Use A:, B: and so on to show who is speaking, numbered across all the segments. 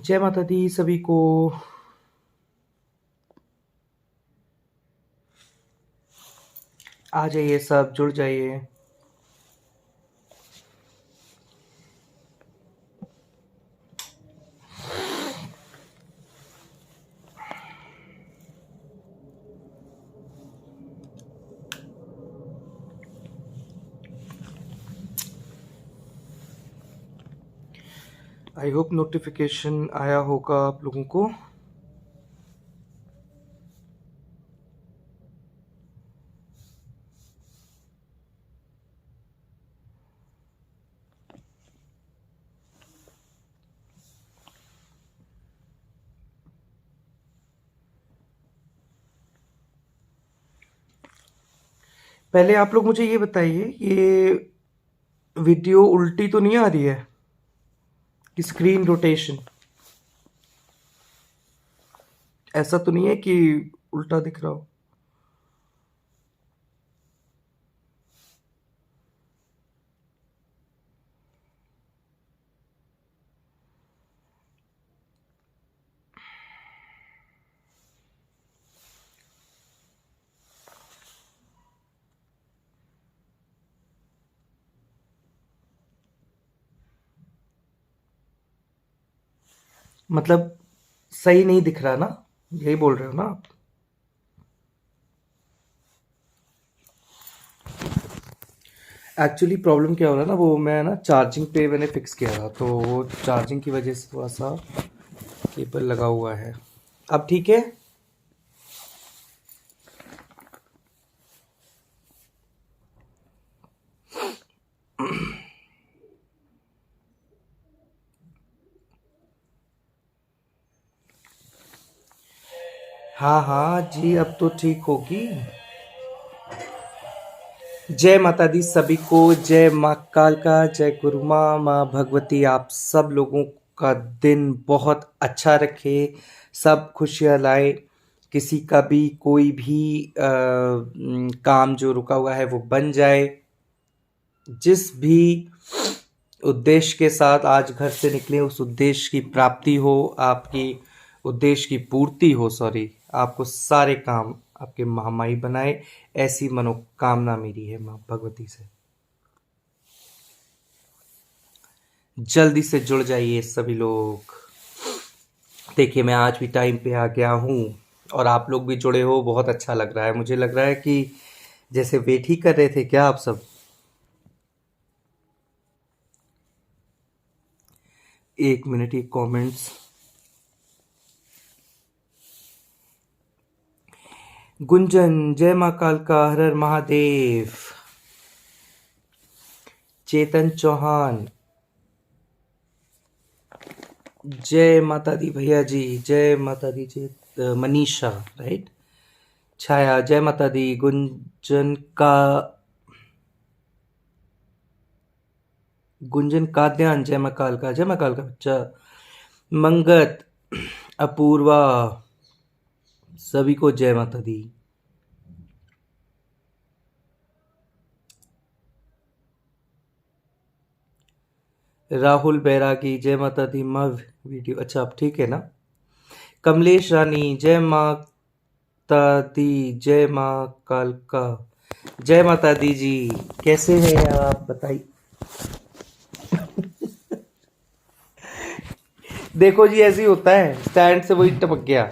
A: जय माता दी सभी को। आ जाइए, सब जुड़ जाइए। आई होप नोटिफिकेशन आया होगा आप लोगों को। पहले आप लोग मुझे ये बताइए, ये वीडियो उल्टी तो नहीं आ रही है कि स्क्रीन रोटेशन? ऐसा तो नहीं है कि उल्टा दिख रहा हो? मतलब सही नहीं दिख रहा ना, यही बोल रहे हो ना आप? एक्चुअली प्रॉब्लम क्या हो रहा है ना, वो मैं ना चार्जिंग पे मैंने फिक्स किया था, तो वो चार्जिंग की वजह से थोड़ा सा केबल लगा हुआ है। अब ठीक है। हाँ हाँ जी, अब तो ठीक होगी। जय माता दी सभी को। जय माँ कालका, जय गुरु माँ माँ भगवती। आप सब लोगों का दिन बहुत अच्छा रखे, सब खुशियाँ लाए। किसी का भी कोई भी काम जो रुका हुआ है वो बन जाए। जिस भी उद्देश्य के साथ आज घर से निकले, उस उद्देश्य की प्राप्ति हो, आपकी उद्देश्य की पूर्ति हो। सॉरी, आपको सारे काम आपके महामाई बनाए, ऐसी मनोकामना मेरी है माँ भगवती से। जल्दी से जुड़ जाइए सभी लोग। देखिए, मैं आज भी टाइम पे आ गया हूँ और आप लोग भी जुड़े हो, बहुत अच्छा लग रहा है। मुझे लग रहा है कि जैसे वेट ही कर रहे थे क्या आप सब। एक मिनट, ये कमेंट्स। गुंजन, जय माँ कालका, हर हर महादेव। चेतन चौहान, जय माता दी भैया जी। जय माता दी। मनीषा, राइट। छाया, जय माता दी। गुंजन काद्यान, जय माँ कालका। जय माँ कालका बच्चा। मंगत, अपूर्वा, सभी को जय माता दी। राहुल बैरागी, जय माता दी। मव वीडियो, अच्छा अब ठीक है ना। कमलेश रानी, जय माता दी। जय माँ कालका। जय माता दी जी। कैसे हैं आप, बताइए। देखो जी, ऐसे ही होता है, स्टैंड से वही टपक गया।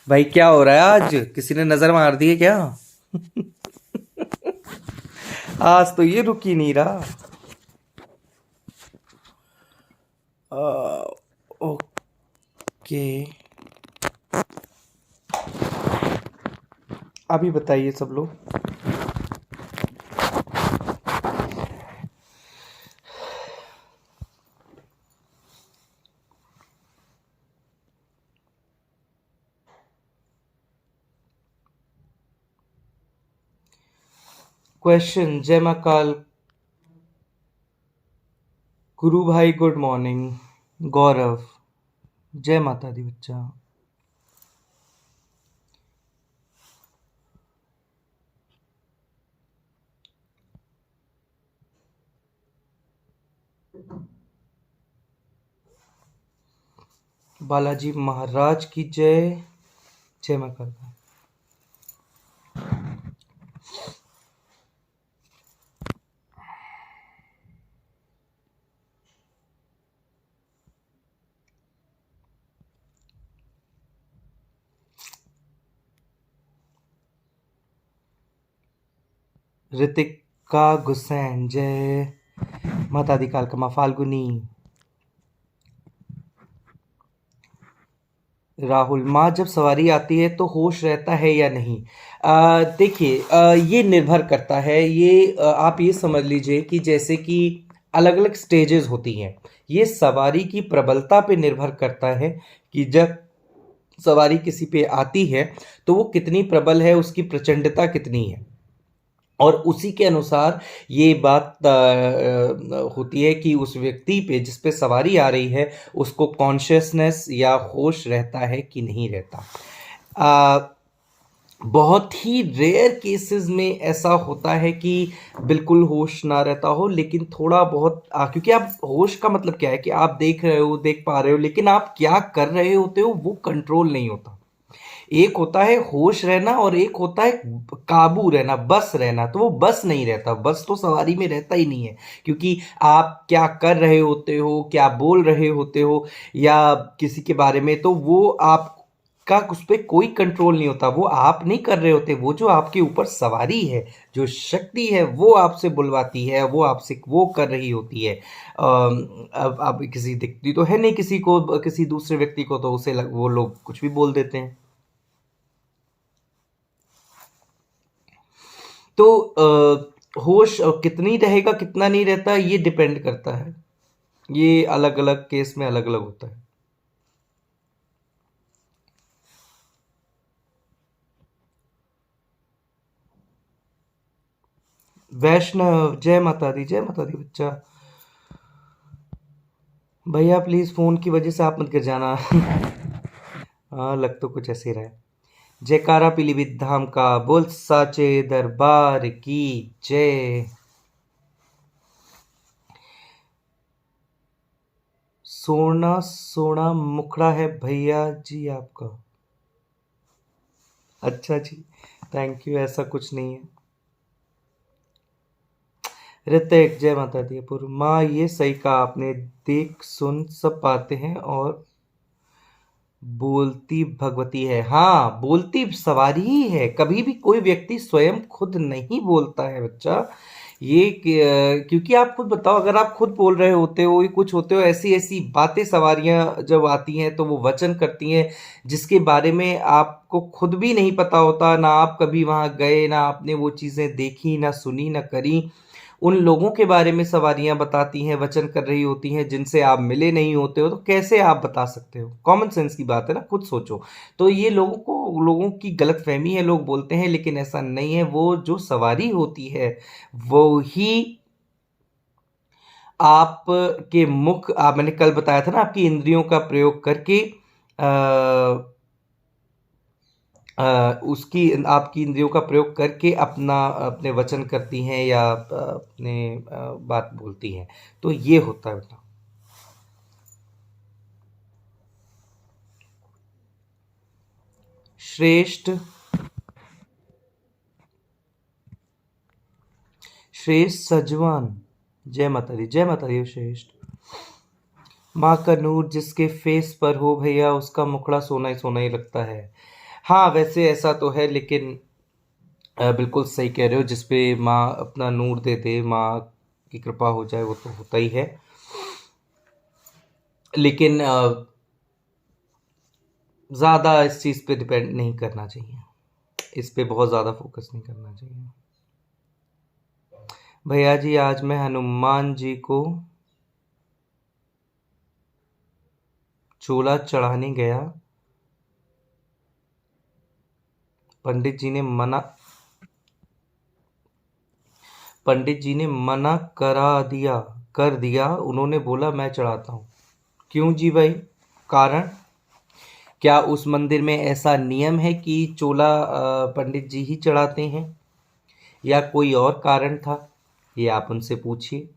A: भाई क्या हो रहा है, आज किसी ने नजर मार दी है क्या? आज तो ये रुक ही नहीं रहा। ओके, अभी बताइए सब लोग। क्वेश्चन, जय माँ काल। गुरु भाई गुड मॉर्निंग। गौरव, जय माता दी बच्चा। बालाजी महाराज की जय। जय मां कालका। ऋतिका गुसैन जय माता दी कालका मां। फाल्गुनी राहुल माँ जब सवारी आती है तो होश रहता है या नहीं? देखिए, ये निर्भर करता है। ये आप ये समझ लीजिए कि जैसे कि अलग अलग स्टेजेस होती हैं। ये सवारी की प्रबलता पे निर्भर करता है कि जब सवारी किसी पे आती है तो वो कितनी प्रबल है, उसकी प्रचंडता कितनी है, और उसी के अनुसार ये बात होती है कि उस व्यक्ति पे जिस पे सवारी आ रही है उसको कॉन्शियसनेस या होश रहता है कि नहीं रहता। बहुत ही रेयर केसेस में ऐसा होता है कि बिल्कुल होश ना रहता हो, लेकिन थोड़ा बहुत क्योंकि आप होश का मतलब क्या है कि आप देख रहे हो, देख पा रहे हो, लेकिन आप क्या कर रहे होते हो वो कंट्रोल नहीं होता। एक होता है होश रहना और एक होता है काबू रहना, बस रहना। तो वो बस नहीं रहता, बस तो सवारी में रहता ही नहीं है, क्योंकि आप क्या कर रहे होते हो, क्या बोल रहे होते हो या किसी के बारे में, तो वो आप का उस पर कोई कंट्रोल नहीं होता। वो आप नहीं कर रहे होते, वो जो आपके ऊपर सवारी है, जो शक्ति है, वो आपसे बुलवाती है, वो आपसे वो कर रही होती है। अब किसी दिखती तो है नहीं किसी को, किसी दूसरे व्यक्ति को, तो उसे वो लोग कुछ भी बोल देते हैं। तो होश कितनी रहेगा कितना नहीं रहता, ये डिपेंड करता है। ये अलग अलग केस में अलग अलग होता है। वैष्णव जय माता दी, जय माता दी बच्चा। भैया प्लीज फोन की वजह से आप मत गिर जाना। हाँ, लग तो कुछ ऐसे ही रहा है। जयकारा पीलीभीत धाम का, बोल साचे दरबार की जय। सोना सोना मुखड़ा है भैया जी आपका। अच्छा जी, थैंक यू। ऐसा कुछ नहीं है। ऋतिक जय माता दी। पूर्व माँ ये सही कहा आपने, देख सुन सब पाते हैं और बोलती भगवती है। हाँ, बोलती सवारी ही है। कभी भी कोई व्यक्ति स्वयं खुद नहीं बोलता है बच्चा। ये क्योंकि आप खुद बताओ, अगर आप खुद बोल रहे होते हो, ये कुछ होते हो, ऐसी ऐसी बातें सवारियां जब आती हैं तो वो वचन करती हैं जिसके बारे में आपको खुद भी नहीं पता होता, ना आप कभी वहां गए, ना आपने वो चीजें देखी, ना सुनी, ना करी। उन लोगों के बारे में सवारियां बताती हैं, वचन कर रही होती हैं जिनसे आप मिले नहीं होते हो, तो कैसे आप बता सकते हो? कॉमन सेंस की बात है ना, खुद सोचो। तो ये लोगों की गलतफहमी है। लोग बोलते हैं लेकिन ऐसा नहीं है। वो जो सवारी होती है वो ही आप के मैंने कल बताया था ना, आपकी इंद्रियों का प्रयोग करके उसकी आपकी इंद्रियों का प्रयोग करके अपने वचन करती हैं या अपने बात बोलती हैं। तो ये होता है बेटा। श्रेष्ठ श्रेष्ठ सजवान जय माता दी, जय माता दी। श्रेष्ठ माँ का नूर जिसके फेस पर हो भैया, उसका मुखड़ा सोना ही सोना ही लगता है। हाँ, वैसे ऐसा तो है, लेकिन बिल्कुल सही कह रहे हो। जिसपे माँ अपना नूर दे दे, माँ की कृपा हो जाए, वो तो होता ही है। लेकिन ज़्यादा इस चीज़ पे डिपेंड नहीं करना चाहिए, इस पे बहुत ज़्यादा फोकस नहीं करना चाहिए। भैया जी आज मैं हनुमान जी को चोला चढ़ाने गया, पंडित जी ने मना पंडित जी ने मना कर दिया। उन्होंने बोला मैं चढ़ाता हूँ। क्यों जी भाई? कारण क्या उस मंदिर में ऐसा नियम है कि चोला पंडित जी ही चढ़ाते हैं, या कोई और कारण था? ये आप उनसे पूछिए।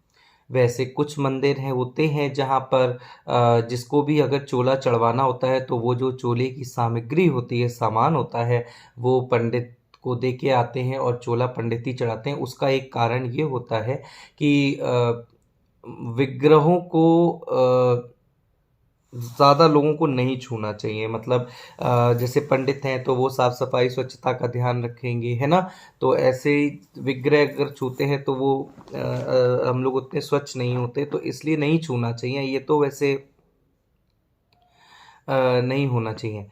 A: वैसे कुछ मंदिर हैं होते हैं जहाँ पर जिसको भी अगर चोला चढ़वाना होता है तो वो जो चोले की सामग्री होती है, सामान होता है, वो पंडित को दे के आते हैं और चोला पंडित ही चढ़ाते हैं। उसका एक कारण ये होता है कि विग्रहों को ज़्यादा लोगों को नहीं छूना चाहिए। मतलब जैसे पंडित हैं तो वो साफ सफाई स्वच्छता का ध्यान रखेंगे, है ना। तो ऐसे ही विग्रह अगर छूते हैं तो वो हम लोग उतने स्वच्छ नहीं होते, तो इसलिए नहीं छूना चाहिए। ये तो वैसे नहीं होना चाहिए।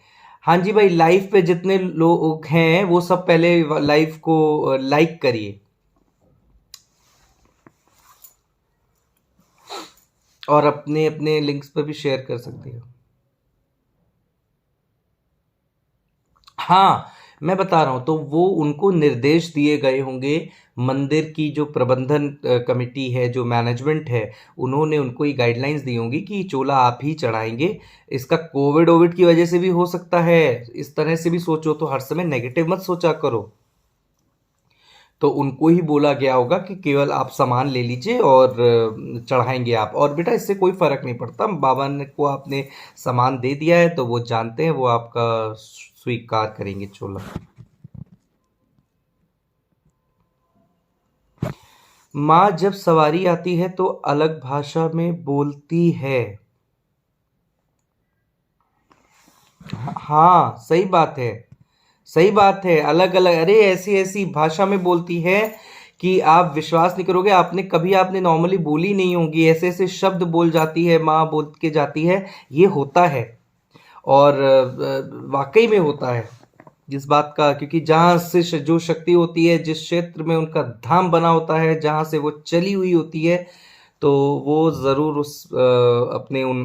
A: हाँ जी भाई, लाइव पे जितने लोग हैं वो सब पहले लाइव को लाइक करिए और अपने अपने लिंक्स पर भी शेयर कर सकते हो। हाँ, मैं बता रहा हूँ, तो वो उनको निर्देश दिए गए होंगे। मंदिर की जो प्रबंधन कमेटी है, जो मैनेजमेंट है, उन्होंने उनको ये गाइडलाइंस दी होंगी कि चोला आप ही चढ़ाएंगे। इसका कोविड ओविड की वजह से भी हो सकता है। इस तरह से भी सोचो, तो हर समय नेगेटिव मत सोचा करो। तो उनको ही बोला गया होगा कि केवल आप सामान ले लीजिए और चढ़ाएंगे आप। और बेटा इससे कोई फर्क नहीं पड़ता, बाबा ने को आपने सामान दे दिया है तो वो जानते हैं, वो आपका स्वीकार करेंगे चोला। माँ जब सवारी आती है तो अलग भाषा में बोलती है। हाँ, सही बात है। सही बात है, अलग अलग, अरे ऐसी ऐसी भाषा में बोलती है कि आप विश्वास नहीं करोगे। आपने नॉर्मली बोली नहीं होगी, ऐसे ऐसे शब्द बोल जाती है माँ, बोल के जाती है। ये होता है और वाकई में होता है जिस बात का, क्योंकि जहाँ से जो शक्ति होती है, जिस क्षेत्र में उनका धाम बना होता है, जहाँ से वो चली हुई होती है, तो वो ज़रूर उस अपने उन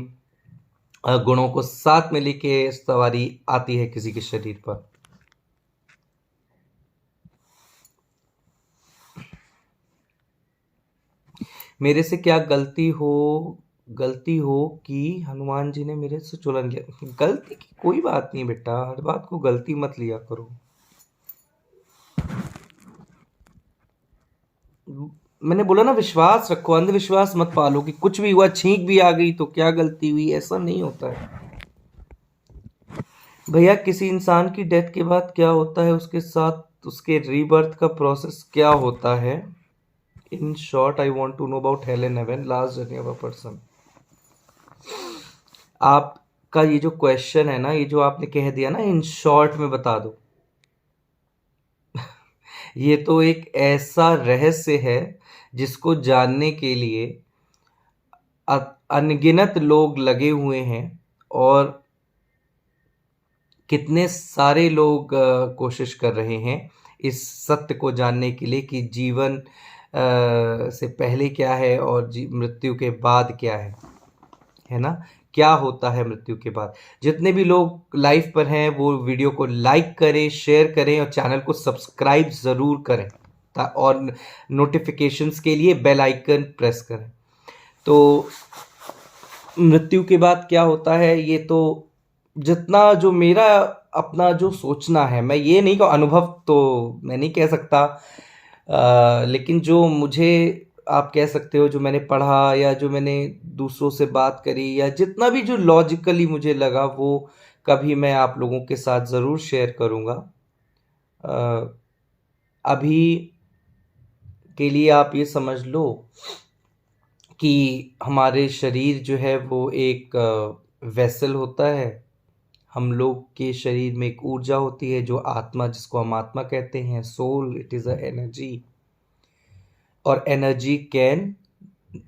A: गुणों को साथ में लेके सवारी आती है किसी के शरीर पर। मेरे से क्या गलती हो कि हनुमान जी ने मेरे से चुलन किया। गलती की कोई बात नहीं बेटा, हर बात को गलती मत लिया करो। मैंने बोला ना, विश्वास रखो, अंधविश्वास मत पालो कि कुछ भी हुआ, छींक भी आ गई तो क्या गलती हुई, ऐसा नहीं होता है। भैया किसी इंसान की डेथ के बाद क्या होता है, उसके साथ उसके रीबर्थ का प्रोसेस क्या होता है? In short I want to know about hell and heaven, last journey of a person. आपका ये जो क्वेश्चन है ना, ये जो आपने कह दिया ना, इन शॉर्ट में बता दो, ये तो एक ऐसा रहस्य है जिसको जानने के लिए अनगिनत लोग लगे हुए हैं। और कितने सारे लोग कोशिश कर रहे हैं इस सत्य को जानने के लिए कि जीवन से पहले क्या है और मृत्यु के बाद क्या है ना। क्या होता है मृत्यु के बाद। जितने भी लोग लाइव पर हैं वो वीडियो को लाइक करें, शेयर करें और चैनल को सब्सक्राइब ज़रूर करें, और नोटिफिकेशंस के लिए बेल आइकन प्रेस करें। तो मृत्यु के बाद क्या होता है, ये तो जितना जो मेरा अपना जो सोचना है, मैं ये नहीं, अनुभव तो मैं नहीं कह सकता, लेकिन जो मुझे आप कह सकते हो, जो मैंने पढ़ा या जो मैंने दूसरों से बात करी या जितना भी जो लॉजिकली मुझे लगा, वो कभी मैं आप लोगों के साथ ज़रूर शेयर करूँगा। अभी के लिए आप ये समझ लो कि हमारे शरीर जो है वो एक वेसल होता है। हम लोग के शरीर में एक ऊर्जा होती है जो आत्मा, जिसको हम आत्मा कहते हैं, soul, it is a energy. और energy can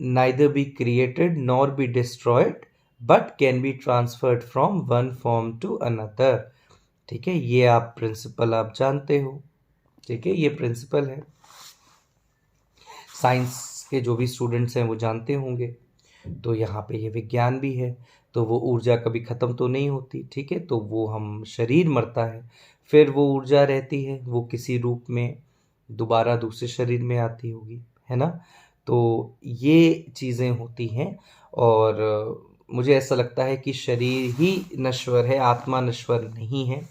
A: neither be created nor be destroyed but can be transferred from one form to another. ठीक है, ये आप प्रिंसिपल आप जानते हो। ठीक है, ये प्रिंसिपल है, साइंस के जो भी स्टूडेंट्स हैं वो जानते होंगे। तो यहाँ पे ये विज्ञान भी है। तो वो ऊर्जा कभी ख़त्म तो नहीं होती। ठीक है, तो वो हम शरीर मरता है, फिर वो ऊर्जा रहती है, वो किसी रूप में दोबारा दूसरे शरीर में आती होगी, है ना। तो ये चीज़ें होती हैं। और मुझे ऐसा लगता है कि शरीर ही नश्वर है, आत्मा नश्वर नहीं है।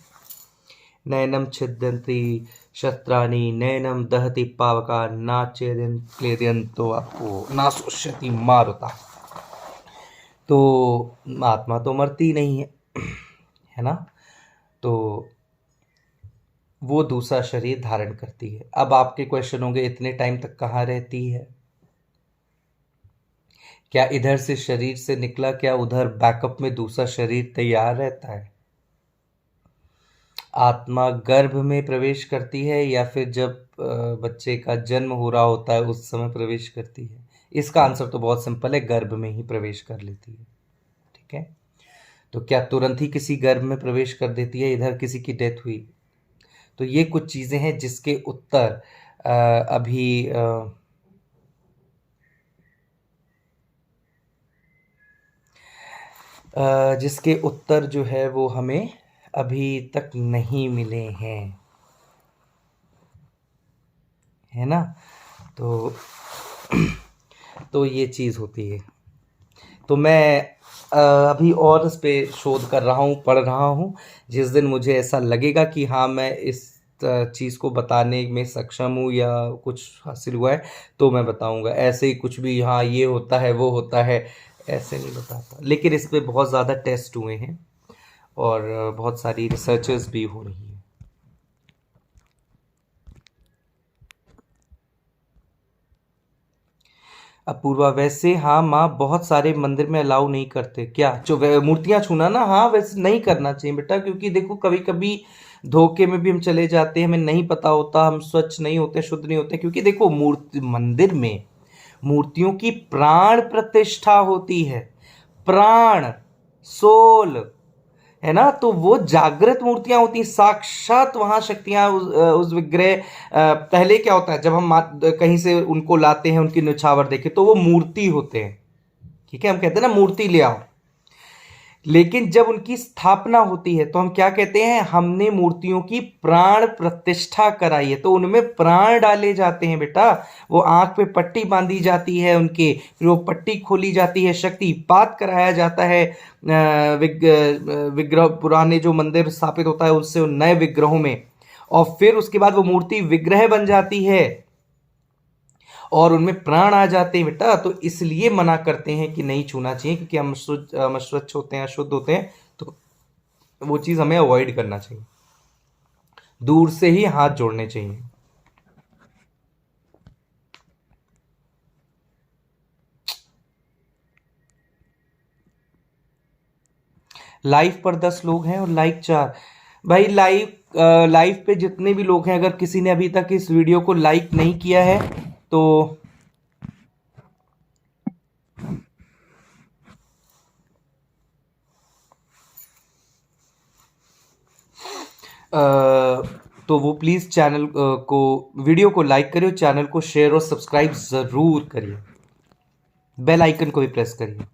A: नैनम छिद्यन्ति शस्त्राणि नैनम दहति पावका नाचेदन क्लेदन तो आपको नाशोष्यति मारुता। तो आत्मा तो मरती नहीं है ना, तो वो दूसरा शरीर धारण करती है। अब आपके क्वेश्चन होंगे इतने टाइम तक कहाँ रहती है? क्या इधर से शरीर से निकला, क्या उधर बैकअप में दूसरा शरीर तैयार रहता है? आत्मा गर्भ में प्रवेश करती है या फिर जब बच्चे का जन्म हो रहा होता है उस समय प्रवेश करती है? इसका आंसर तो बहुत सिंपल है, गर्भ में ही प्रवेश कर लेती है। ठीक है, तो क्या तुरंत ही किसी गर्भ में प्रवेश कर देती है? इधर किसी की डेथ हुई, तो ये कुछ चीजें हैं जिसके उत्तर अभी जिसके उत्तर जो है वो हमें अभी तक नहीं मिले हैं, है ना। तो तो ये चीज़ होती है। तो मैं अभी और इस पे शोध कर रहा हूँ, पढ़ रहा हूँ। जिस दिन मुझे ऐसा लगेगा कि हाँ मैं इस चीज़ को बताने में सक्षम हूँ या कुछ हासिल हुआ है तो मैं बताऊँगा। ऐसे ही कुछ भी हाँ ये होता है वो होता है ऐसे नहीं बताता। लेकिन इस पे बहुत ज़्यादा टेस्ट हुए हैं और बहुत सारी रिसर्चेस भी हो रही हैं। अपूर्वा, वैसे हाँ माँ बहुत सारे मंदिर में अलाउ नहीं करते क्या? जो मूर्तियां छूना ना, हाँ वैसे नहीं करना चाहिए बेटा, क्योंकि देखो कभी कभी धोखे में भी हम चले जाते हैं, हमें नहीं पता होता, हम स्वच्छ नहीं होते, शुद्ध नहीं होते। क्योंकि देखो मूर्ति मंदिर में मूर्तियों की प्राण प्रतिष्ठा होती है, प्राण, सोल, है ना। तो वो जागृत मूर्तियां होती हैं, साक्षात वहां शक्तियां उस विग्रह पहले क्या होता है जब हम कहीं से उनको लाते हैं, उनकी न्यौछावर देखे तो वो मूर्ति होते हैं। ठीक है, हम कहते हैं ना मूर्ति ले आओ, लेकिन जब उनकी स्थापना होती है तो हम क्या कहते हैं? हमने मूर्तियों की प्राण प्रतिष्ठा कराई है। तो उनमें प्राण डाले जाते हैं बेटा। वो आंख पे पट्टी बांधी जाती है उनके, फिर वो पट्टी खोली जाती है, शक्तिपात कराया जाता है विग्रह, पुराने जो मंदिर स्थापित होता है उससे नए विग्रहों में, और फिर उसके बाद वो मूर्ति विग्रह बन जाती है और उनमें प्राण आ जाते हैं बेटा। तो इसलिए मना करते हैं कि नहीं छूना चाहिए, क्योंकि हम अशुद्ध होते हैं, अशुद्ध होते हैं, तो वो चीज हमें अवॉइड करना चाहिए, दूर से ही हाथ जोड़ने चाहिए। लाइव पर 10 लोग हैं और लाइक 4। भाई लाइव पे जितने भी लोग हैं, अगर किसी ने अभी तक इस वीडियो को लाइक नहीं किया है तो तो वो प्लीज चैनल को, वीडियो को लाइक करिए, चैनल को शेयर और सब्सक्राइब जरूर करिए, बेल आइकन को भी प्रेस करिए।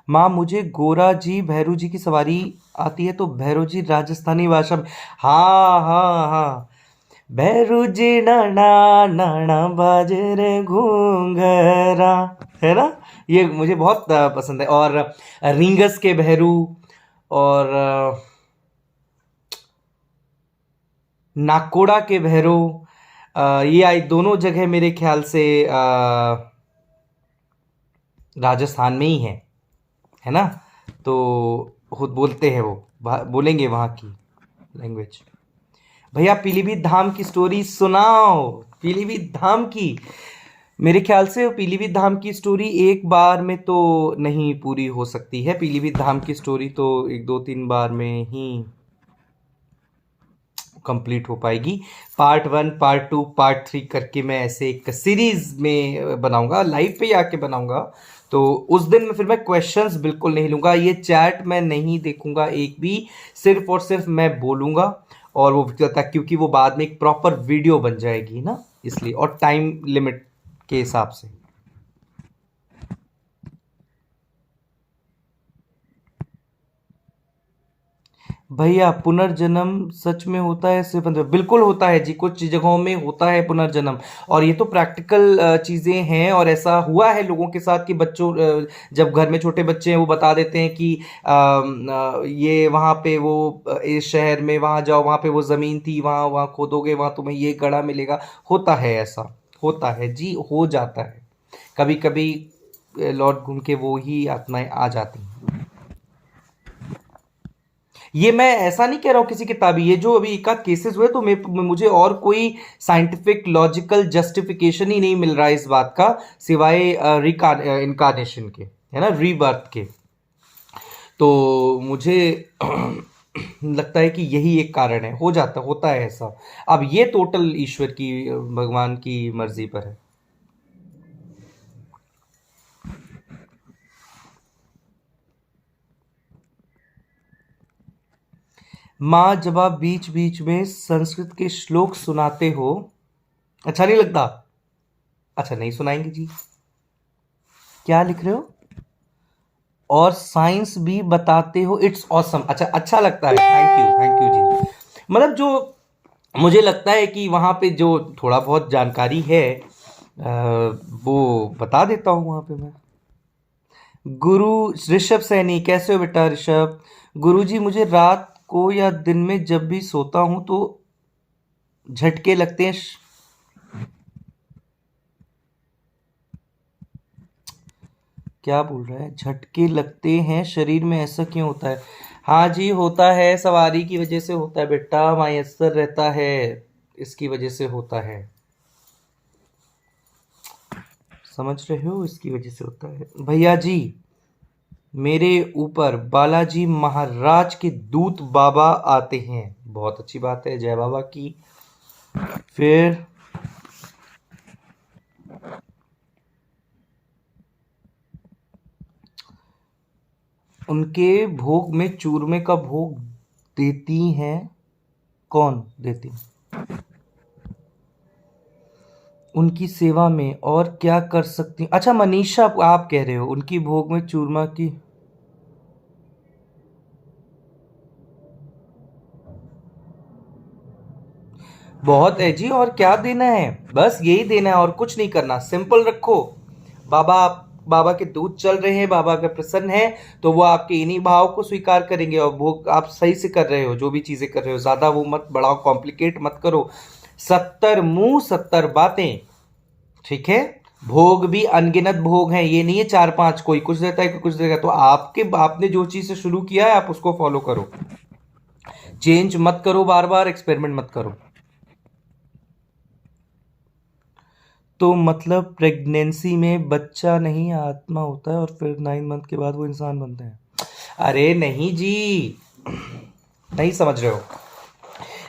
A: माँ मुझे गोरा जी भैरू जी की सवारी आती है, तो भैरू जी राजस्थानी भाषा में, हाँ हाँ हाँ, भैरू जी नाना नाना बाजरे घूंघरा, है ना। ये मुझे बहुत पसंद है। और रिंगस के भैरू और नाकोड़ा के भैरू, ये आई दोनों जगह मेरे ख्याल से राजस्थान में ही है ना। तो खुद बोलते हैं वो, बोलेंगे वहाँ की लैंग्वेज। भैया पीलीभीत धाम की स्टोरी सुनाओ, पीलीभीत धाम की। मेरे ख्याल से पीलीभीत धाम की स्टोरी एक बार में तो नहीं पूरी हो सकती है। पीलीभीत धाम की स्टोरी तो 1 2 3 बार में ही कंप्लीट हो पाएगी। पार्ट 1, पार्ट 2, पार्ट 3 करके मैं ऐसे एक सीरीज में बनाऊंगा, लाइव पे ही आके बनाऊंगा। तो उस दिन में फिर मैं क्वेश्चंस बिल्कुल नहीं लूंगा, ये चैट मैं नहीं देखूंगा एक भी, सिर्फ और सिर्फ मैं बोलूंगा। और वो क्योंकि वो बाद में एक प्रॉपर वीडियो बन जाएगी ना, इसलिए, और टाइम लिमिट के हिसाब से। भैया पुनर्जन्म सच में होता है? सिर्फ बिल्कुल होता है जी, कुछ जगहों में होता है पुनर्जन्म। और ये तो प्रैक्टिकल चीज़ें हैं, और ऐसा हुआ है लोगों के साथ कि बच्चों जब घर में छोटे बच्चे हैं वो बता देते हैं कि ये वहाँ पे वो इस शहर में वहाँ जाओ, वहाँ पे वो ज़मीन थी, वहाँ वहाँ खोदोगे वहाँ तुम्हें ये गड़ा मिलेगा। होता है ऐसा, होता है जी, हो जाता है। कभी कभी लौट घूम के वो ही आत्माएं आ जाती हैं। ये मैं ऐसा नहीं कह रहा हूँ किसी किताबी, ये जो अभी एकाध केसेस हुए तो मुझे और कोई साइंटिफिक लॉजिकल जस्टिफिकेशन ही नहीं मिल रहा है इस बात का, सिवाय इनकारनेशन के, है ना, रीबर्थ के। तो मुझे लगता है कि यही एक कारण है, हो जाता होता है ऐसा। अब ये टोटल ईश्वर की, भगवान की मर्जी पर है। माँ, जब आप बीच बीच में संस्कृत के श्लोक सुनाते हो, अच्छा नहीं लगता? अच्छा नहीं सुनाएंगे जी। क्या लिख रहे हो? और साइंस भी बताते हो, इट्स ऑसम। अच्छा, अच्छा लगता है, थैंक यू जी। मतलब जो मुझे लगता है कि वहाँ पे जो थोड़ा बहुत जानकारी है वो बता देता हूँ वहाँ पे मैं। गुरु ऋषभ सैनी, कैसे हो बेटा ऋषभ? गुरुजी, मुझे रात को या दिन में जब भी सोता हूँ तो झटके लगते हैं। क्या बोल रहा है? झटके लगते हैं शरीर में, ऐसा क्यों होता है? हाँ जी, होता है, सवारी की वजह से होता है बेटा, मायसर रहता है, इसकी वजह से होता है। समझ रहे हो, इसकी वजह से होता है भैया जी। मेरे ऊपर बालाजी महाराज के दूत बाबा आते हैं। बहुत अच्छी बात है, जय बाबा की। फिर उनके भोग में चूरमे का भोग देती हैं। कौन देती? उनकी सेवा में और क्या कर सकती? अच्छा मनीषा, आप कह रहे हो उनकी भोग में चूरमा की। बहुत है जी, और क्या देना है? बस यही देना है, और कुछ नहीं करना, सिंपल रखो। बाबा, बाबा के दूत चल रहे हैं, बाबा अगर प्रसन्न है तो वो आपके इन्हीं भाव को स्वीकार करेंगे। और भोग आप सही से कर रहे हो, जो भी चीजें कर रहे हो, ज्यादा वो मत बढ़ाओ, कॉम्प्लिकेट मत करो। 70 मुंह 70 बातें, ठीक है। भोग भी अनगिनत भोग हैं, ये नहीं है 4-5, कोई कुछ देता है कोई कुछ देगा। तो आपने जो चीज से शुरू किया है आप उसको फॉलो करो, चेंज मत करो, बार बार एक्सपेरिमेंट मत करो। तो मतलब प्रेगनेंसी में बच्चा नहीं आत्मा होता है और फिर 9 मंथ के बाद वो इंसान बनते हैं? अरे नहीं जी, नहीं समझ रहे हो।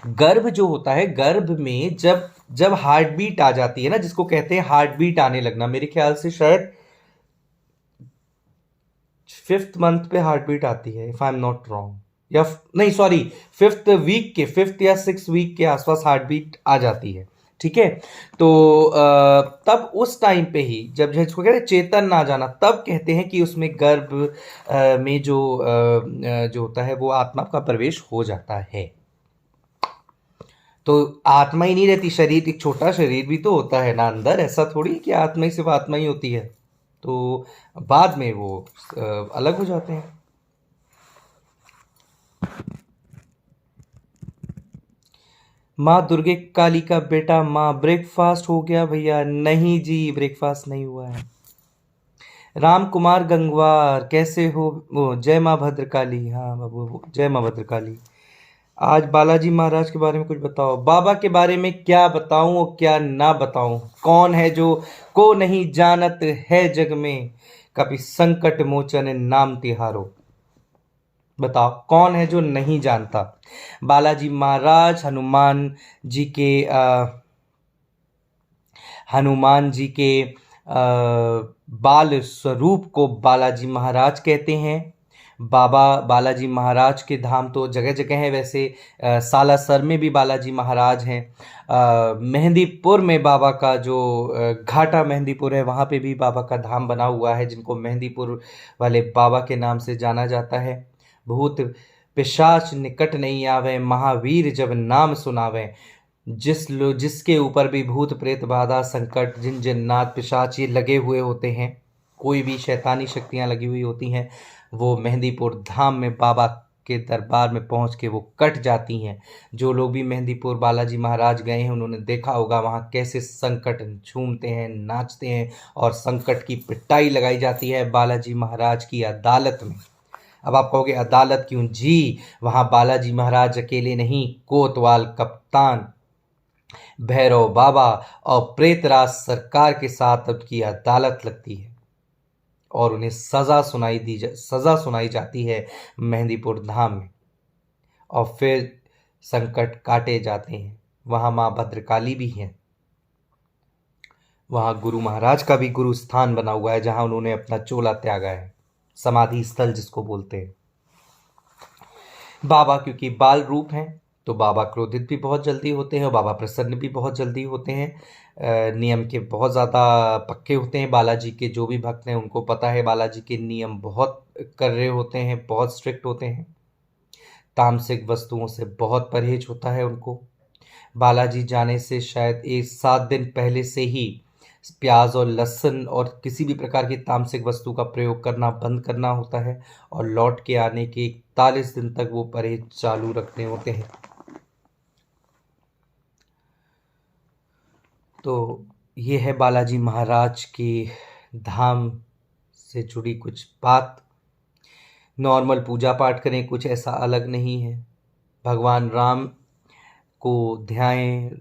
A: गर्भ जो होता है, गर्भ में जब जब हार्ट बीट आ जाती है ना, जिसको कहते हैं हार्ट बीट आने लगना, मेरे ख्याल से शायद 5th मंथ पे हार्ट बीट आती है, if I am not wrong. या नहीं, सॉरी, 5th वीक के, 5th या 6th वीक के आसपास हार्ट बीट आ जाती है, ठीक है। तो तब उस टाइम पे ही, जब जिसको कहते हैं चेतन ना जाना, तब कहते हैं कि उसमें गर्भ में जो होता है वो आत्मा का प्रवेश हो जाता है। तो आत्मा ही नहीं रहती, शरीर, एक छोटा शरीर भी तो होता है ना अंदर, ऐसा थोड़ी कि आत्मा ही सिर्फ आत्मा ही होती है। तो बाद में वो अलग हो जाते हैं। माँ दुर्गे काली का बेटा, माँ ब्रेकफास्ट हो गया भैया? नहीं जी, ब्रेकफास्ट नहीं हुआ है। राम कुमार गंगवार, कैसे हो? वो जय माँ भद्रकाली, हाँ बाबू, जय माँ भद्रकाली। आज बालाजी महाराज के बारे में कुछ बताओ। बाबा के बारे में क्या बताऊं और क्या ना बताऊं? कौन है जो को नहीं जानत है जग में, कभी संकट मोचन नाम तिहारो। बताओ कौन है जो नहीं जानता? बालाजी महाराज हनुमान जी के बाल स्वरूप को बालाजी महाराज कहते हैं। बाबा बालाजी महाराज के धाम तो जगह जगह हैं वैसे। सालासर में भी बालाजी महाराज हैं। मेहंदीपुर में बाबा का जो घाटा मेहंदीपुर है, वहाँ पे भी बाबा का धाम बना हुआ है, जिनको मेहंदीपुर वाले बाबा के नाम से जाना जाता है। बहुत पिशाच निकट नहीं आवे, महावीर जब नाम सुनावे। जिसके ऊपर भी भूत प्रेत बाधा संकट, जिन जिन्नात पिशाच ये लगे हुए होते हैं, कोई भी शैतानी शक्तियां लगी हुई होती हैं, वो मेहंदीपुर धाम में बाबा के दरबार में पहुंच के वो कट जाती हैं। जो लोग भी मेहंदीपुर बालाजी महाराज गए हैं उन्होंने देखा होगा वहाँ कैसे संकट झूमते हैं, नाचते हैं और संकट की पिटाई लगाई जाती है बालाजी महाराज की अदालत में। अब आप कहोगे अदालत क्यों जी, वहाँ बालाजी महाराज अकेले नहीं, कोतवाल कप्तान, भैरव बाबा और प्रेतराज सरकार के साथ उनकी अदालत लगती है और उन्हें सजा सुनाई जाती है मेहंदीपुर धाम में, और फिर संकट काटे जाते हैं। वहाँ माँ भद्रकाली भी हैं, वहाँ गुरु महाराज का भी गुरु स्थान बना हुआ है जहाँ उन्होंने अपना चोला त्यागा है, समाधि स्थल जिसको बोलते हैं। बाबा क्योंकि बाल रूप हैं तो बाबा क्रोधित भी बहुत जल्दी होते हैं और बाबा प्रसन्न भी बहुत जल्दी होते हैं। नियम के बहुत ज़्यादा पक्के होते हैं बालाजी के। जो भी भक्त हैं उनको पता है बालाजी के नियम बहुत कर रहे होते हैं, बहुत स्ट्रिक्ट होते हैं। तामसिक वस्तुओं से बहुत परहेज होता है उनको। बालाजी जाने से शायद 7 दिन पहले से ही प्याज और लहसुन और किसी भी प्रकार की तामसिक वस्तु का प्रयोग करना बंद करना होता है और लौट के आने के 41 दिन तक वो परहेज चालू रखने होते हैं। तो ये है बालाजी महाराज के धाम से जुड़ी कुछ बात। नॉर्मल पूजा पाठ करें, कुछ ऐसा अलग नहीं है। भगवान राम को ध्याएं,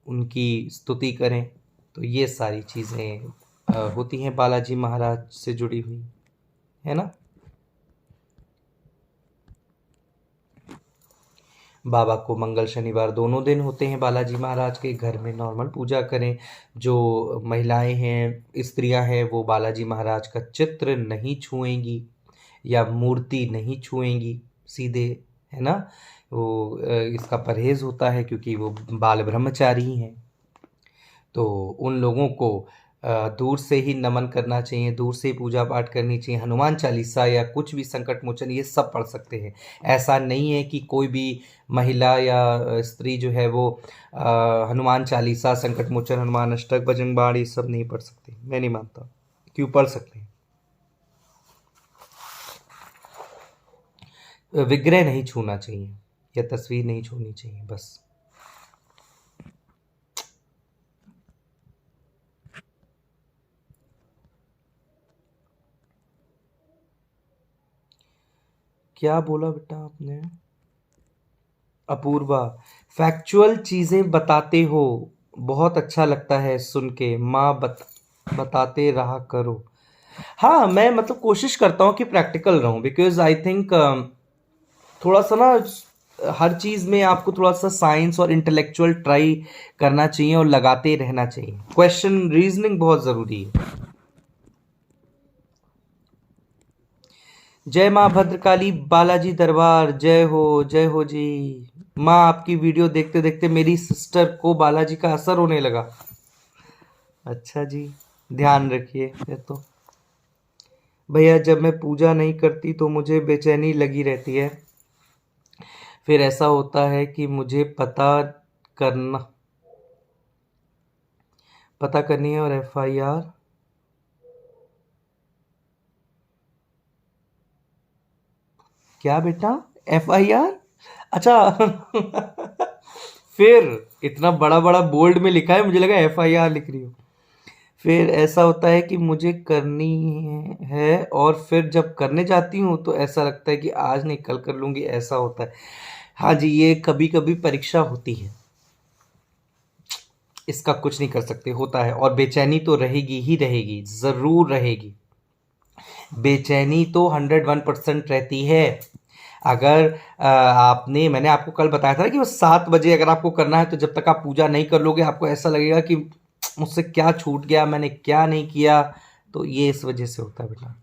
A: उनकी स्तुति करें, तो ये सारी चीज़ें होती हैं बालाजी महाराज से जुड़ी हुई, है ना। बाबा को मंगल शनिवार दोनों दिन होते हैं बालाजी महाराज के। घर में नॉर्मल पूजा करें। जो महिलाएं हैं, स्त्रियां हैं, वो बालाजी महाराज का चित्र नहीं छुएंगी या मूर्ति नहीं छुएंगी सीधे, है ना। वो इसका परहेज होता है क्योंकि वो बाल ब्रह्मचारी हैं। तो उन लोगों को दूर से ही नमन करना चाहिए, दूर से ही पूजा पाठ करनी चाहिए। हनुमान चालीसा या कुछ भी संकट मोचन ये सब पढ़ सकते हैं। ऐसा नहीं है कि कोई भी महिला या स्त्री जो है वो हनुमान चालीसा, संकट मोचन, हनुमान अष्टक, बजरंग बाण ये सब नहीं पढ़ सकती। मैं नहीं मानता। क्यों पढ़ सकते हैं। विग्रह नहीं छूना चाहिए या तस्वीर नहीं छूनी चाहिए, बस। क्या बोला बेटा आपने। अपूर्वा, फैक्चुअल चीजें बताते हो, बहुत अच्छा लगता है सुन के। माँ बताते रहा करो। हाँ, मैं मतलब कोशिश करता हूँ कि प्रैक्टिकल रहूं, बिकॉज आई थिंक थोड़ा सा ना हर चीज में आपको थोड़ा सा साइंस और इंटेलेक्चुअल ट्राई करना चाहिए और लगाते रहना चाहिए। क्वेश्चन रीजनिंग बहुत जरूरी है। जय माँ भद्रकाली, बालाजी दरबार, जय हो जी। माँ आपकी वीडियो देखते देखते मेरी सिस्टर को बालाजी का असर होने लगा। अच्छा जी, ध्यान रखिए। फिर तो भैया जब मैं पूजा नहीं करती तो मुझे बेचैनी लगी रहती है। फिर ऐसा होता है कि मुझे पता करनी है और FIR। क्या बेटा, FIR? अच्छा फिर इतना बड़ा बड़ा बोल्ड में लिखा है, मुझे लगा FIR लिख रही हो। फिर ऐसा होता है कि मुझे करनी है और फिर जब करने जाती हूँ तो ऐसा लगता है कि आज नहीं कल कर लूँगी, ऐसा होता है। हाँ जी, ये कभी कभी परीक्षा होती है, इसका कुछ नहीं कर सकते, होता है। और बेचैनी तो रहेगी ही रहेगी, ज़रूर रहेगी। बेचैनी तो 101% रहती है। अगर मैंने आपको कल बताया था कि वो 7 बजे अगर आपको करना है तो जब तक आप पूजा नहीं कर लोगे आपको ऐसा लगेगा कि मुझसे क्या छूट गया, मैंने क्या नहीं किया। तो ये इस वजह से होता है बेटा।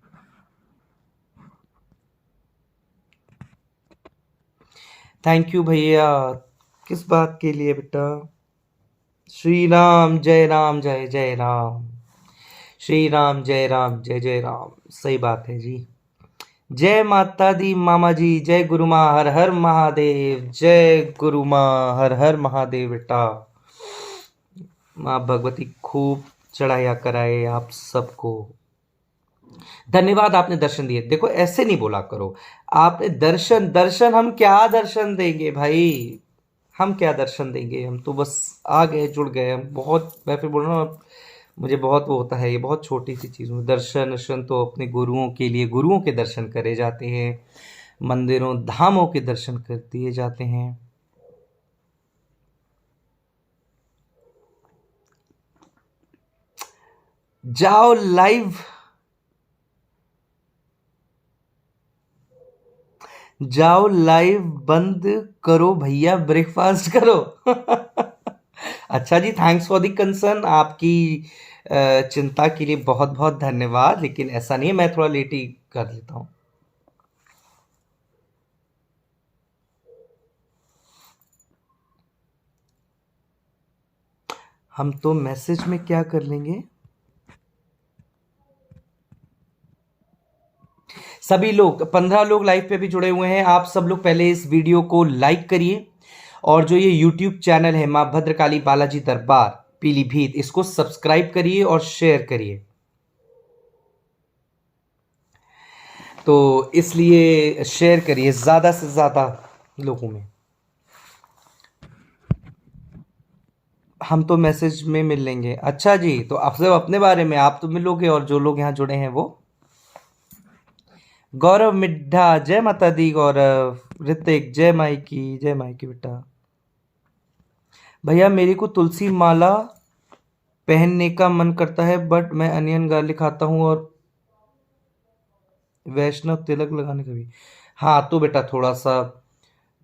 A: थैंक यू भैया। किस बात के लिए बेटा। श्री राम जय राम जय जय राम, श्री राम जय जय राम। सही बात है जी। जय माता दी मामा जी, जय गुरु माँ, हर हर महादेव, जय गुरु माँ, हर हर महादेव बेटा। माँ भगवती खूब चढ़ाया कराए आप सबको। धन्यवाद, आपने दर्शन दिए। देखो ऐसे नहीं बोला करो, आपने दर्शन दर्शन, हम क्या दर्शन देंगे भाई, हम क्या दर्शन देंगे, हम तो बस आ गए, जुड़ गए। हम बहुत, मैं फिर बोल रहा हूँ, मुझे बहुत वो होता है, ये बहुत छोटी सी चीज़ में दर्शन दर्शन तो अपने गुरुओं के लिए, गुरुओं के दर्शन करे जाते हैं, मंदिरों धामों के दर्शन कर दिए जाते हैं। जाओ लाइव, जाओ लाइव बंद करो भैया, ब्रेकफास्ट करो। अच्छा जी, थैंक्स फॉर द कंसर्न, आपकी चिंता के लिए बहुत बहुत धन्यवाद। लेकिन ऐसा नहीं है, मैं थोड़ा लेट ही कर लेता हूँ। हम तो मैसेज में क्या कर लेंगे। सभी लोग 15 लोग लाइव पे भी जुड़े हुए हैं। आप सब लोग पहले इस वीडियो को लाइक करिए, और जो ये यूट्यूब चैनल है माँ भद्रकाली बालाजी दरबार पीलीभीत, इसको सब्सक्राइब करिए और शेयर करिए। तो इसलिए शेयर करिए ज़्यादा से ज़्यादा लोगों में। हम तो मैसेज में मिल लेंगे। अच्छा जी, तो आप सब अपने बारे में आप तो मिलोगे, और जो लोग यहाँ जुड़े हैं वो। गौरव मिड्ढा, जय माता दी गौरव। ऋतिक, जय माई की, जय माई की बेटा। भैया मेरे को तुलसी माला पहनने का मन करता है, बट मैं अनियन गार्लिक खाता हूँ, और वैष्णव तिलक लगाने का भी। हाँ तो बेटा थोड़ा सा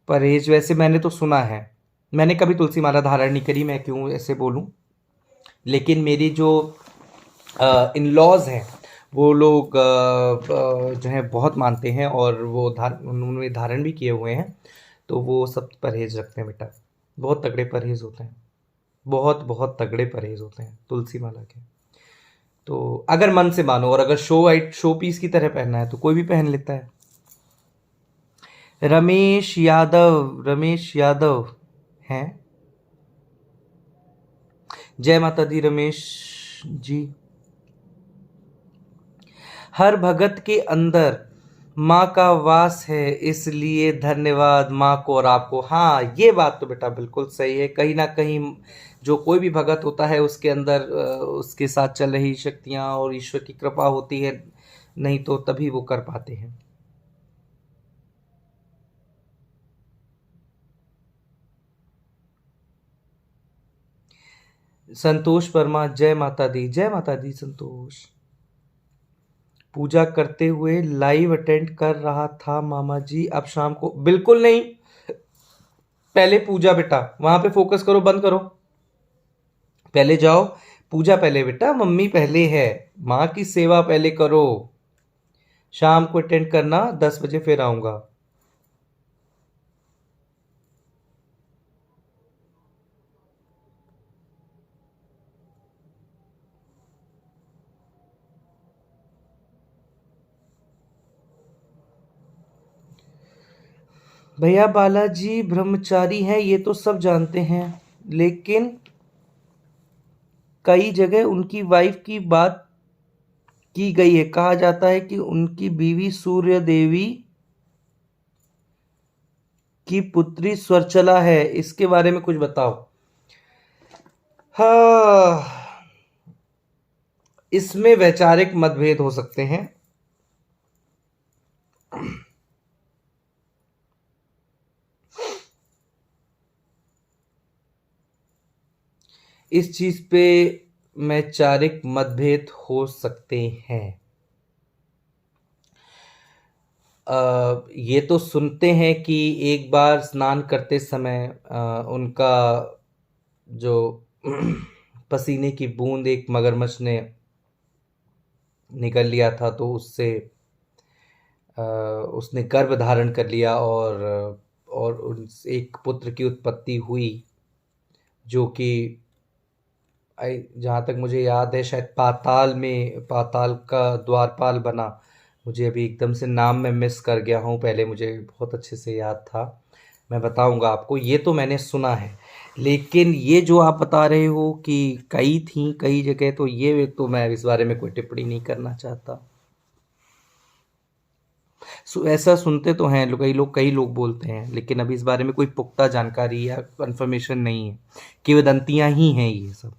A: परहेज, वैसे मैंने तो सुना है, मैंने कभी तुलसी माला धारण नहीं करी, मैं क्यों ऐसे बोलूं। लेकिन मेरी जो इन लॉज हैं, वो लोग जो है बहुत मानते हैं, और वो उन्होंने धारण भी किए हुए हैं, तो वो सब परहेज रखते हैं बेटा। बहुत तगड़े परहेज होते हैं, बहुत बहुत तगड़े परहेज होते हैं तुलसी माला के। तो अगर मन से मानो, और अगर शो पीस की तरह पहनना है तो कोई भी पहन लेता है। रमेश यादव, रमेश यादव हैं। जय माता दी रमेश जी। हर भगत के अंदर माँ का वास है, इसलिए धन्यवाद माँ को और आपको। हाँ ये बात तो बेटा बिल्कुल सही है, कहीं ना कहीं जो कोई भी भगत होता है उसके अंदर उसके साथ चल रही शक्तियाँ और ईश्वर की कृपा होती है, नहीं तो तभी वो कर पाते हैं। संतोष वर्मा, जय माता दी, जय माता दी संतोष। पूजा करते हुए लाइव अटेंड कर रहा था मामा जी, अब शाम को बिल्कुल नहीं। पहले पूजा बेटा, वहां पे फोकस करो, बंद करो, पहले जाओ पूजा, पहले बेटा, मम्मी पहले है, माँ की सेवा पहले करो। शाम को अटेंड करना, 10 बजे फिर आऊंगा। भैया बालाजी ब्रह्मचारी हैं ये तो सब जानते हैं, लेकिन कई जगह उनकी वाइफ की बात की गई है, कहा जाता है कि उनकी बीवी सूर्य देवी की पुत्री स्वरचला है, इसके बारे में कुछ बताओ। हाँ, इसमें वैचारिक मतभेद हो सकते हैं। इस चीज पे वैचारिक मतभेद हो सकते हैं। ये तो सुनते हैं कि एक बार स्नान करते समय उनका जो पसीने की बूंद एक मगरमच्छ ने निकल लिया था, तो उससे उसने गर्भ धारण कर लिया, और उन एक पुत्र की उत्पत्ति हुई, जो कि जहाँ तक मुझे याद है शायद पाताल में, पाताल का द्वारपाल बना, मुझे अभी एकदम से नाम मैं मिस कर गया हूँ, पहले मुझे बहुत अच्छे से याद था। मैं बताऊंगा आपको, ये तो मैंने सुना है। लेकिन ये जो आप बता रहे हो कि कई थी कई जगह, तो ये तो मैं इस बारे में कोई टिप्पणी नहीं करना चाहता। ऐसा सुनते तो हैं लोग, कई लोग बोलते हैं, लेकिन अभी इस बारे में कोई पुख्ता जानकारी या कंफर्मेशन नहीं है। किंवदंतियां ही हैं ये सब।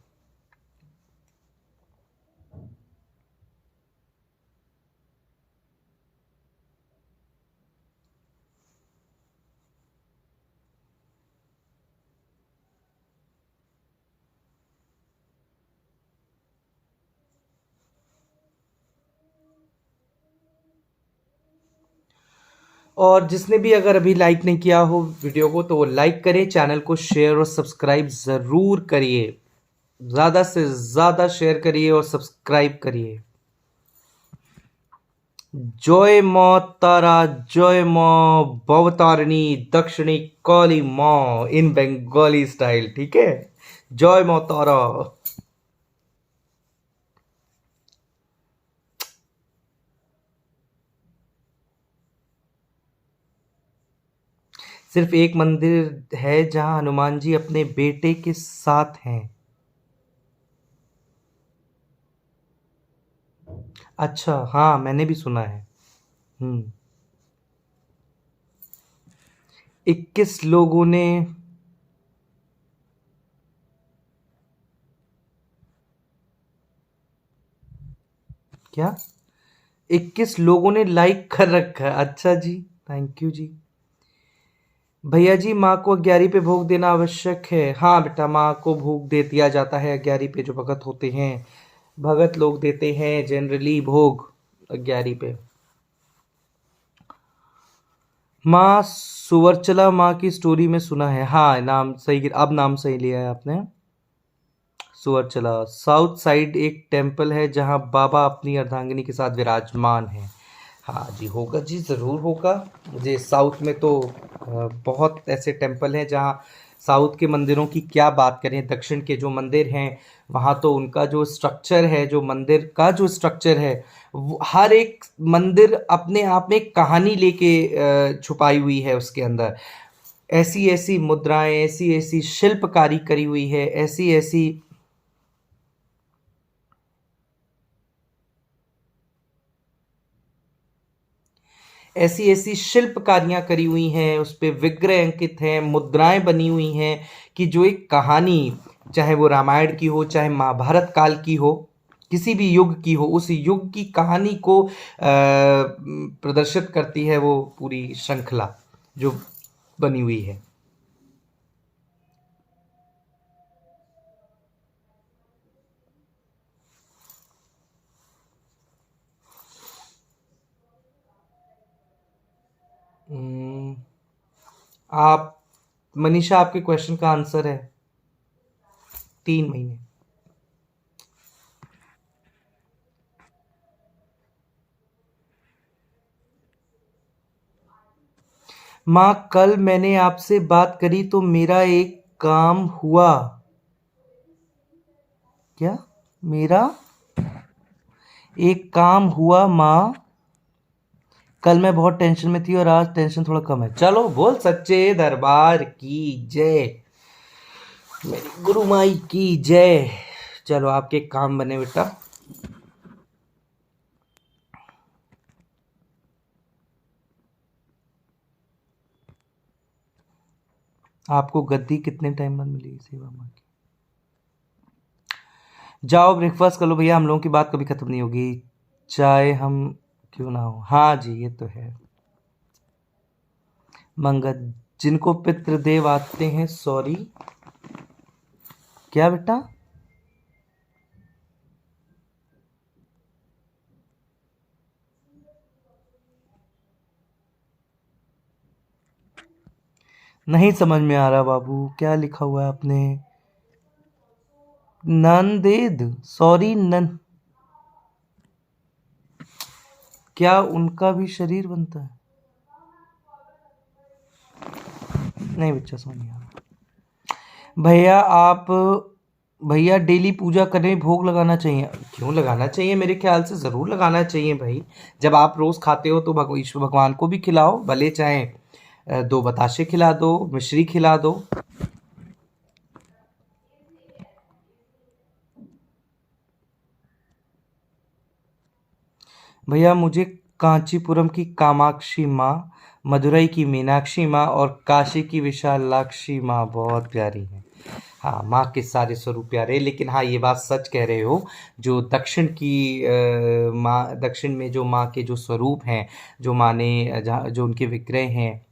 A: और जिसने भी अगर अभी लाइक नहीं किया हो वीडियो को, तो वो लाइक करें, चैनल को शेयर और सब्सक्राइब ज़रूर करिए। ज़्यादा से ज़्यादा शेयर करिए और सब्सक्राइब करिए। जय माँ तारा, जय माँ भवतारिणी दक्षिणी काली माँ, इन बंगाली स्टाइल, ठीक है। जय माँ तारा। सिर्फ एक मंदिर है जहां हनुमान जी अपने बेटे के साथ हैं। अच्छा, हाँ मैंने भी सुना है। 21 लोगों ने। क्या? 21 लोगों ने लाइक कर रखा है, अच्छा जी। थैंक यू जी। भैया जी, माँ को 11 पे भोग देना आवश्यक है। हाँ बेटा, माँ को भोग दे दिया जाता है 11 पे, जो भगत होते हैं, भगत लोग देते हैं जनरली भोग 11 पे। माँ सुवर्चला माँ की स्टोरी में सुना है। हाँ, नाम सही, अब नाम सही लिया है आपने। सुअरचला साउथ साइड एक टेम्पल है जहाँ बाबा अपनी अर्धांगिनी के साथ विराजमान हैं। हाँ जी, होगा जी, ज़रूर होगा। मुझे साउथ में तो बहुत ऐसे टेम्पल हैं जहाँ, साउथ के मंदिरों की क्या बात करें, दक्षिण के जो मंदिर हैं वहाँ तो उनका जो स्ट्रक्चर है, जो मंदिर का जो स्ट्रक्चर है, हर एक मंदिर अपने आप में एक कहानी लेके छुपाई हुई है उसके अंदर। ऐसी ऐसी मुद्राएं, ऐसी ऐसी शिल्पकारी करी हुई है, ऐसी ऐसी ऐसी ऐसी शिल्पकारियां करी हुई हैं, उस पे विग्रह अंकित हैं, मुद्राएं बनी हुई हैं, कि जो एक कहानी, चाहे वो रामायण की हो, चाहे महाभारत काल की हो, किसी भी युग की हो, उस युग की कहानी को प्रदर्शित करती है वो पूरी श्रृंखला जो बनी हुई है। हम्म, आप, मनीषा, आपके क्वेश्चन का आंसर है 3 महीने। माँ, कल मैंने आपसे बात करी तो मेरा एक काम हुआ। क्या? मेरा एक काम हुआ माँ। कल मैं बहुत टेंशन में थी और आज टेंशन थोड़ा कम है। चलो, बोल सच्चे दरबार की जय, मेरी गुरु माई की जय। चलो, आपके काम बने बेटा। आपको गद्दी कितने टाइम बाद मिली सेवा माँ की? जाओ ब्रेकफास्ट कर लो भैया, हम लोगों की बात कभी खत्म नहीं होगी, चाहे हम क्यों ना हो। हाँ जी, ये तो है। मंगत, जिनको पितृदेव आते हैं, सॉरी। क्या बेटा? नहीं समझ में आ रहा बाबू, क्या लिखा हुआ है आपने? नंदेद, सॉरी नन, क्या उनका भी शरीर बनता है? नहीं बच्चा, समझ नहीं आ रहा। भैया आप भैया डेली पूजा करें, भोग लगाना चाहिए? क्यों लगाना चाहिए, मेरे ख्याल से ज़रूर लगाना चाहिए भाई। जब आप रोज़ खाते हो तो ईश्वर भगवान को भी खिलाओ, भले चाहे दो बताशे खिला दो, मिश्री खिला दो। भैया मुझे कांचीपुरम की कामाक्षी माँ, मदुरई की मीनाक्षी माँ और काशी की विशालाक्षी माँ बहुत प्यारी हैं। हाँ, माँ के सारे स्वरूप प्यारे, लेकिन हाँ ये बात सच कह रहे हो, जो दक्षिण की माँ, दक्षिण में जो माँ के जो स्वरूप हैं, जो माँ ने जहाँ जो उनके विग्रह हैं,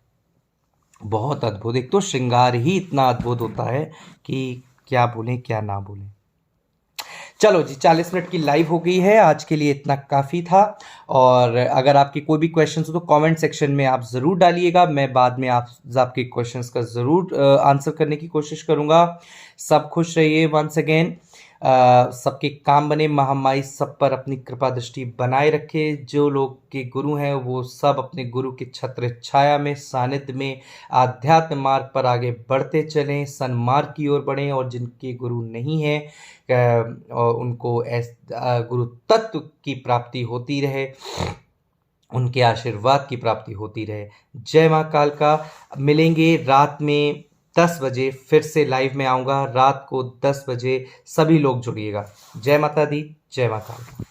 A: बहुत अद्भुत। एक तो श्रृंगार ही इतना अद्भुत होता है कि क्या बोलें क्या ना बोलें। चलो जी, 40 मिनट की लाइव हो गई है, आज के लिए इतना काफ़ी था। और अगर आपके कोई भी क्वेश्चन हो तो कमेंट सेक्शन में आप ज़रूर डालिएगा, मैं बाद में आपके क्वेश्चंस का ज़रूर आंसर करने की कोशिश करूँगा। सब खुश रहिए, वंस अगेन सबके काम बने, महामाई सब पर अपनी कृपा दृष्टि बनाए रखे। जो लोग के गुरु हैं वो सब अपने गुरु की छत्र छाया में, सानिध्य में, आध्यात्म मार्ग पर आगे बढ़ते चलें, सन्मार्ग की ओर बढ़ें। और जिनके गुरु नहीं हैं और उनको गुरु तत्व की प्राप्ति होती रहे, उनके आशीर्वाद की प्राप्ति होती रहे। जय माँ कालका। मिलेंगे रात में 10 बजे, फिर से लाइव में आऊँगा रात को 10 बजे, सभी लोग जुड़िएगा। जय माता दी, जय माँ कालका।